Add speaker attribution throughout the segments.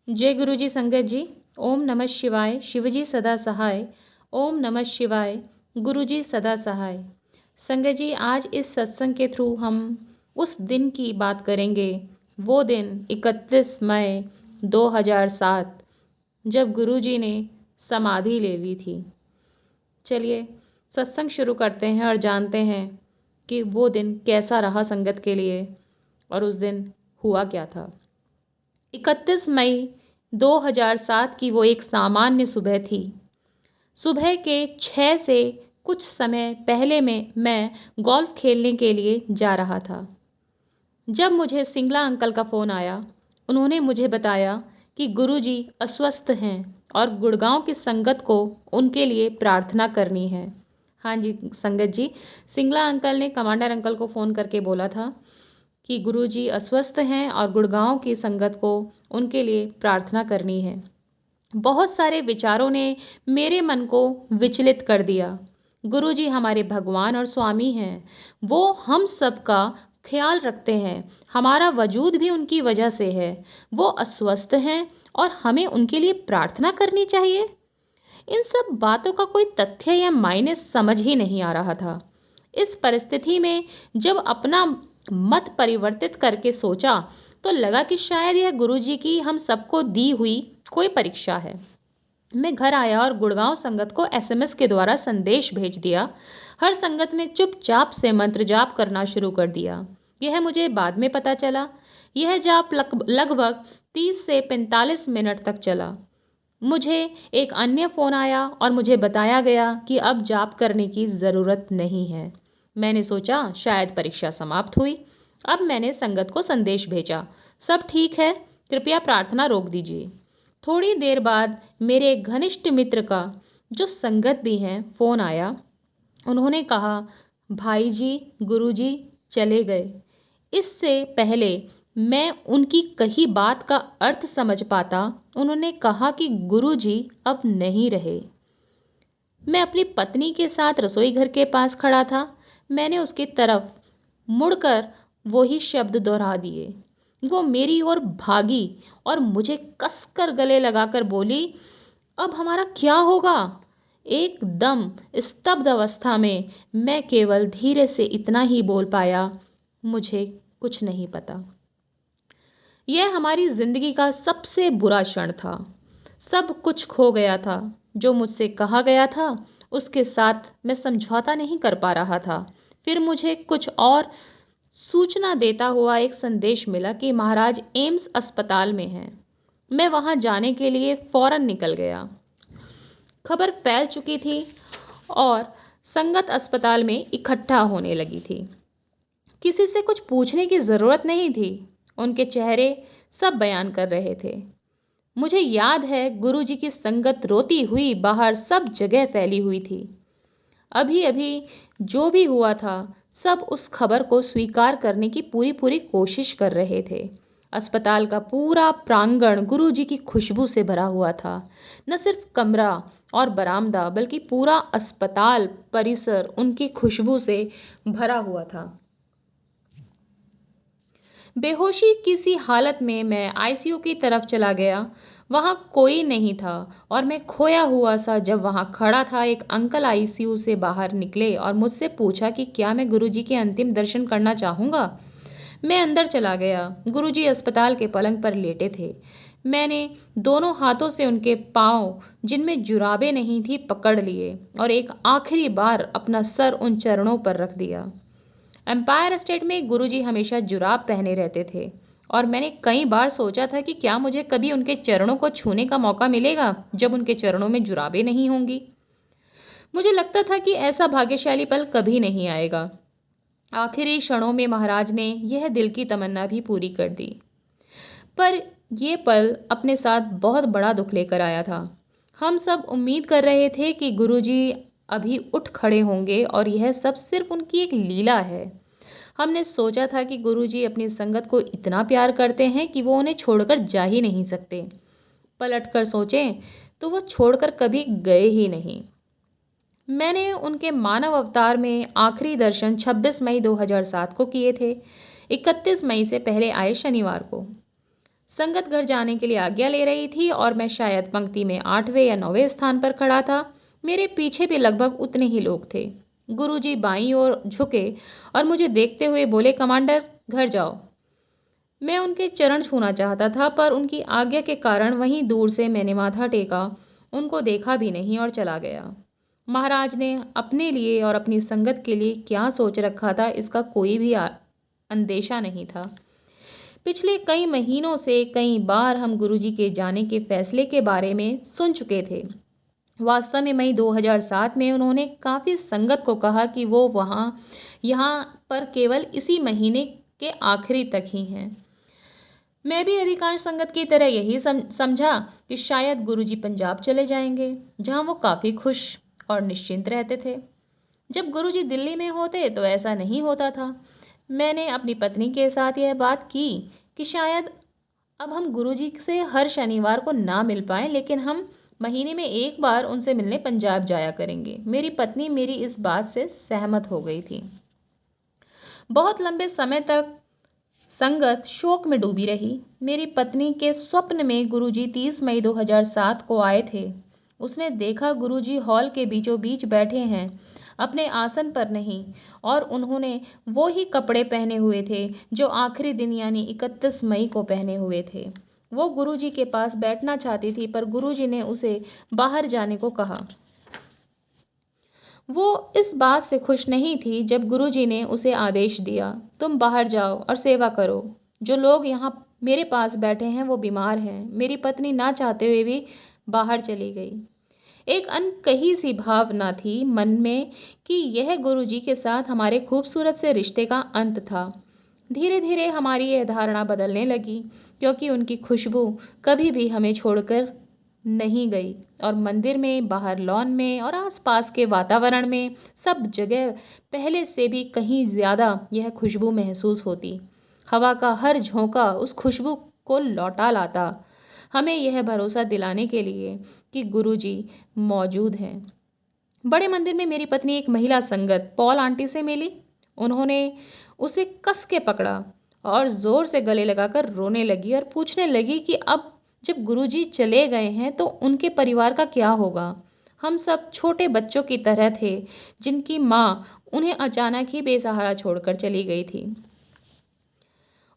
Speaker 1: जय गुरु जी संगत जी। ओम नमः शिवाय। शिवजी सदा सहाय। ओम नमः शिवाय। गुरु जी सदा सहाय। संगत जी, आज इस सत्संग के थ्रू हम उस दिन की बात करेंगे, वो दिन 31 मई 2007, जब गुरु जी ने समाधि ले ली थी। चलिए सत्संग शुरू करते हैं और जानते हैं कि वो दिन कैसा रहा संगत के लिए और उस दिन हुआ क्या था। 31 मई 2007 की वो एक सामान्य सुबह थी। सुबह के 6 से कुछ समय पहले मैं गोल्फ खेलने के लिए जा रहा था, जब मुझे सिंगला अंकल का फ़ोन आया। उन्होंने मुझे बताया कि गुरुजी अस्वस्थ हैं और गुड़गांव की संगत को उनके लिए प्रार्थना करनी है। हाँ जी संगत जी, सिंगला अंकल ने कमांडर अंकल को फ़ोन करके बोला था कि गुरुजी अस्वस्थ हैं और गुड़गांव की संगत को उनके लिए प्रार्थना करनी है। बहुत सारे विचारों ने मेरे मन को विचलित कर दिया। गुरुजी हमारे भगवान और स्वामी हैं। वो हम सब का ख्याल रखते हैं। हमारा वजूद भी उनकी वजह से है। वो अस्वस्थ हैं और हमें उनके लिए प्रार्थना करनी चाहिए। इन सब बातों का कोई तथ्य या मायने समझ ही नहीं आ रहा था। इस परिस्थिति में जब अपना मत परिवर्तित करके सोचा तो लगा कि शायद यह गुरुजी की हम सबको दी हुई कोई परीक्षा है। मैं घर आया और गुड़गांव संगत को एसएमएस के द्वारा संदेश भेज दिया। हर संगत ने चुपचाप से मंत्र जाप करना शुरू कर दिया। यह मुझे बाद में पता चला। यह जाप लगभग 30 से 45 मिनट तक चला। मुझे एक अन्य फ़ोन आया और मुझे बताया गया कि अब जाप करने की ज़रूरत नहीं है। मैंने सोचा शायद परीक्षा समाप्त हुई। अब मैंने संगत को संदेश भेजा, सब ठीक है, कृपया प्रार्थना रोक दीजिए। थोड़ी देर बाद मेरे एक घनिष्ठ मित्र का, जो संगत भी हैं, फ़ोन आया। उन्होंने कहा, भाई जी गुरुजी चले गए। इससे पहले मैं उनकी कही बात का अर्थ समझ पाता, उन्होंने कहा कि गुरुजी अब नहीं रहे। मैं अपनी पत्नी के साथ रसोई घर के पास खड़ा था। मैंने उसकी तरफ मुड़कर वही शब्द दोहरा दिए। वो मेरी ओर भागी और मुझे कसकर गले लगाकर बोली, अब हमारा क्या होगा? एकदम स्तब्ध अवस्था में मैं केवल धीरे से इतना ही बोल पाया, मुझे कुछ नहीं पता। यह हमारी जिंदगी का सबसे बुरा क्षण था। सब कुछ खो गया था। जो मुझसे कहा गया था उसके साथ मैं समझौता नहीं कर पा रहा था। फिर मुझे कुछ और सूचना देता हुआ एक संदेश मिला कि महाराज एम्स अस्पताल में हैं। मैं वहां जाने के लिए फौरन निकल गया। खबर फैल चुकी थी और संगत अस्पताल में इकट्ठा होने लगी थी। किसी से कुछ पूछने की ज़रूरत नहीं थी। उनके चेहरे सब बयान कर रहे थे। मुझे याद है गुरुजी की संगत रोती हुई बाहर सब जगह फैली हुई थी। अभी अभी जो भी हुआ था, सब उस खबर को स्वीकार करने की पूरी पूरी कोशिश कर रहे थे। अस्पताल का पूरा प्रांगण गुरुजी की खुशबू से भरा हुआ था। न सिर्फ कमरा और बरामदा, बल्कि पूरा अस्पताल परिसर उनकी खुशबू से भरा हुआ था। बेहोशी किसी हालत में मैं आईसीयू की तरफ चला गया। वहाँ कोई नहीं था और मैं खोया हुआ सा जब वहाँ खड़ा था, एक अंकल आईसीयू से बाहर निकले और मुझसे पूछा कि क्या मैं गुरुजी के अंतिम दर्शन करना चाहूँगा। मैं अंदर चला गया। गुरुजी अस्पताल के पलंग पर लेटे थे। मैंने दोनों हाथों से उनके पाँव, जिनमें जुराबें नहीं थी, पकड़ लिए और एक आखिरी बार अपना सर उन चरणों पर रख दिया। एम्पायर स्टेट में गुरुजी हमेशा जुराब पहने रहते थे और मैंने कई बार सोचा था कि क्या मुझे कभी उनके चरणों को छूने का मौका मिलेगा जब उनके चरणों में जुराबें नहीं होंगी। मुझे लगता था कि ऐसा भाग्यशाली पल कभी नहीं आएगा। आखिरी क्षणों में महाराज ने यह दिल की तमन्ना भी पूरी कर दी। पर यह पल अपने साथ बहुत बड़ा दुख लेकर आया था। हम सब उम्मीद कर रहे थे कि गुरुजी अभी उठ खड़े होंगे और यह सब सिर्फ उनकी एक लीला है। हमने सोचा था कि गुरुजी अपनी संगत को इतना प्यार करते हैं कि वो उन्हें छोड़कर जा ही नहीं सकते। पलटकर सोचें तो वो छोड़कर कभी गए ही नहीं। मैंने उनके मानव अवतार में आखिरी दर्शन 26 मई 2007 को किए थे, 31 मई से पहले आए शनिवार को। संगत घर जाने के लिए आज्ञा ले रही थी और मैं शायद पंक्ति में 8वें या 9वें स्थान पर खड़ा था। मेरे पीछे भी लगभग उतने ही लोग थे। गुरुजी बाईं ओर झुके और मुझे देखते हुए बोले, कमांडर, घर जाओ। मैं उनके चरण छूना चाहता था, पर उनकी आज्ञा के कारण वहीं दूर से मैंने माथा टेका, उनको देखा भी नहीं और चला गया। महाराज ने अपने लिए और अपनी संगत के लिए क्या सोच रखा था, इसका कोई भी अंदेशा नहीं था। पिछले कई महीनों से कई बार हम गुरुजी के जाने के फैसले के बारे में सुन चुके थे। वास्तव में मई 2007 में उन्होंने काफ़ी संगत को कहा कि वो यहाँ पर केवल इसी महीने के आखिरी तक ही हैं। मैं भी अधिकांश संगत की तरह यही समझा कि शायद गुरुजी पंजाब चले जाएंगे, जहाँ वो काफ़ी खुश और निश्चिंत रहते थे। जब गुरुजी दिल्ली में होते तो ऐसा नहीं होता था। मैंने अपनी पत्नी के साथ यह बात की कि शायद अब हम गुरुजी से हर शनिवार को ना मिल पाएं, लेकिन हम महीने में एक बार उनसे मिलने पंजाब जाया करेंगे। मेरी पत्नी मेरी इस बात से सहमत हो गई थी। बहुत लंबे समय तक संगत शोक में डूबी रही। मेरी पत्नी के स्वप्न में गुरुजी 30 मई 2007 को आए थे। उसने देखा गुरुजी हॉल के बीचों बीच बैठे हैं, अपने आसन पर नहीं, और उन्होंने वो ही कपड़े पहने हुए थे जो आखिरी दिन यानी 31 मई को पहने हुए थे। वो गुरुजी के पास बैठना चाहती थी, पर गुरुजी ने उसे बाहर जाने को कहा। वो इस बात से खुश नहीं थी जब गुरुजी ने उसे आदेश दिया, तुम बाहर जाओ और सेवा करो। जो लोग यहाँ मेरे पास बैठे हैं वो बीमार हैं। मेरी पत्नी ना चाहते हुए भी बाहर चली गई। एक अनकही सी भावना थी मन में कि यह गुरुजी के साथ हमारे खूबसूरत से रिश्ते का अंत था। धीरे धीरे हमारी यह धारणा बदलने लगी, क्योंकि उनकी खुशबू कभी भी हमें छोड़कर नहीं गई, और मंदिर में, बाहर लॉन में और आसपास के वातावरण में सब जगह पहले से भी कहीं ज़्यादा यह खुशबू महसूस होती। हवा का हर झोंका उस खुशबू को लौटा लाता, हमें यह भरोसा दिलाने के लिए कि गुरुजी मौजूद हैं। बड़े मंदिर में मेरी पत्नी एक महिला संगत पॉल आंटी से मिली। उन्होंने उसे कस के पकड़ा और ज़ोर से गले लगाकर रोने लगी और पूछने लगी कि अब जब गुरुजी चले गए हैं तो उनके परिवार का क्या होगा। हम सब छोटे बच्चों की तरह थे जिनकी माँ उन्हें अचानक ही बेसहारा छोड़कर चली गई थी।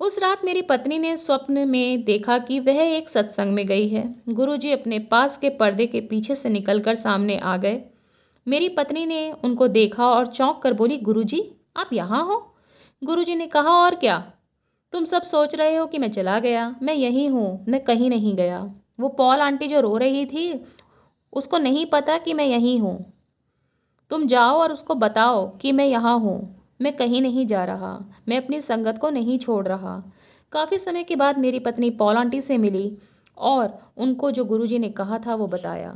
Speaker 1: उस रात मेरी पत्नी ने स्वप्न में देखा कि वह एक सत्संग में गई है। गुरुजी अपने पास के पर्दे के पीछे से निकलकर सामने आ गए। मेरी पत्नी ने उनको देखा और चौंक कर बोली, गुरुजी आप यहाँ हो? गुरुजी ने कहा, और क्या, तुम सब सोच रहे हो कि मैं चला गया। मैं यहीं हूँ, मैं कहीं नहीं गया। वो पॉल आंटी जो रो रही थी, उसको नहीं पता कि मैं यहीं हूँ। तुम जाओ और उसको बताओ कि मैं यहाँ हूँ, मैं कहीं नहीं जा रहा, मैं अपनी संगत को नहीं छोड़ रहा। काफ़ी समय के बाद मेरी पत्नी पॉल आंटी से मिली और उनको जो गुरुजी ने कहा था वो बताया।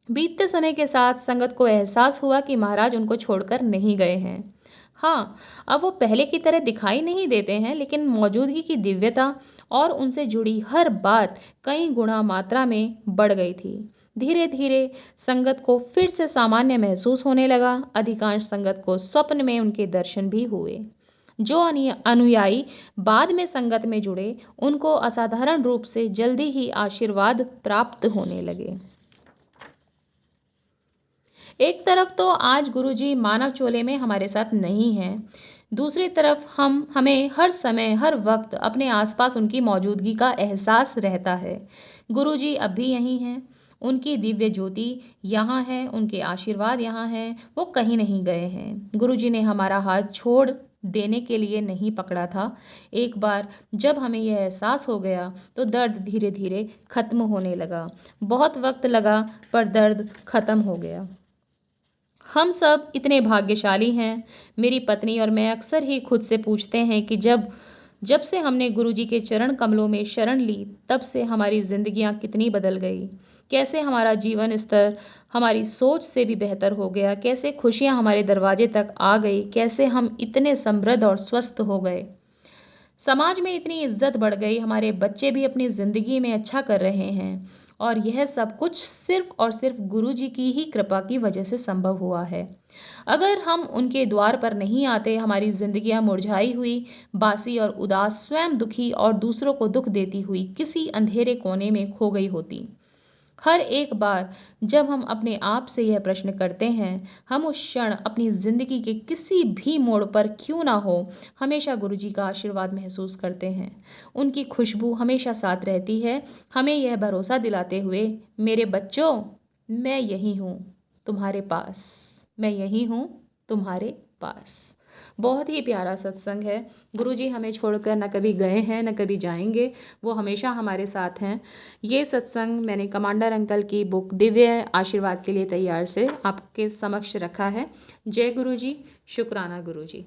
Speaker 1: बीतते समय के साथ संगत को एहसास हुआ कि महाराज उनको छोड़कर नहीं गए हैं। हाँ, अब वो पहले की तरह दिखाई नहीं देते हैं, लेकिन मौजूदगी की दिव्यता और उनसे जुड़ी हर बात कई गुना मात्रा में बढ़ गई थी। धीरे धीरे संगत को फिर से सामान्य महसूस होने लगा। अधिकांश संगत को स्वप्न में उनके दर्शन भी हुए। जो अनुयायी बाद में संगत में जुड़े, उनको असाधारण रूप से जल्दी ही आशीर्वाद प्राप्त होने लगे। एक तरफ तो आज गुरुजी मानव चोले में हमारे साथ नहीं हैं, दूसरी तरफ हमें हर समय हर वक्त अपने आसपास उनकी मौजूदगी का एहसास रहता है। गुरुजी अब भी यहीं हैं, उनकी दिव्य ज्योति यहाँ है, उनके आशीर्वाद यहाँ हैं, वो कहीं नहीं गए हैं। गुरुजी ने हमारा हाथ छोड़ देने के लिए नहीं पकड़ा था। एक बार जब हमें यह एहसास हो गया तो दर्द धीरे धीरे खत्म होने लगा। बहुत वक्त लगा, पर दर्द खत्म हो गया। हम सब इतने भाग्यशाली हैं। मेरी पत्नी और मैं अक्सर ही खुद से पूछते हैं कि जब से हमने गुरुजी के चरण कमलों में शरण ली, तब से हमारी जिंदगियां कितनी बदल गई। कैसे हमारा जीवन स्तर हमारी सोच से भी बेहतर हो गया, कैसे खुशियां हमारे दरवाजे तक आ गई, कैसे हम इतने समृद्ध और स्वस्थ हो गए। समाज में इतनी इज्जत बढ़ गई, हमारे बच्चे भी अपनी ज़िंदगी में अच्छा कर रहे हैं, और यह सब कुछ सिर्फ और सिर्फ गुरु जी की ही कृपा की वजह से संभव हुआ है। अगर हम उनके द्वार पर नहीं आते, हमारी जिंदगियां मुरझाई हुई, बासी और उदास, स्वयं दुखी और दूसरों को दुख देती हुई किसी अंधेरे कोने में खो गई होती। हर एक बार जब हम अपने आप से यह प्रश्न करते हैं, हम उस क्षण अपनी जिंदगी के किसी भी मोड़ पर क्यों ना हो, हमेशा गुरु जी का आशीर्वाद महसूस करते हैं। उनकी खुशबू हमेशा साथ रहती है, हमें यह भरोसा दिलाते हुए, मेरे बच्चों, मैं यही हूँ तुम्हारे पास, मैं यही हूँ तुम्हारे पास। बहुत ही प्यारा सत्संग है। गुरु जी हमें छोड़कर न कभी गए हैं न कभी जाएंगे, वो हमेशा हमारे साथ हैं। ये सत्संग मैंने कमांडर अंकल की बुक दिव्य आशीर्वाद के लिए तैयार से आपके समक्ष रखा है। जय गुरु जी, शुक्राना गुरु जी।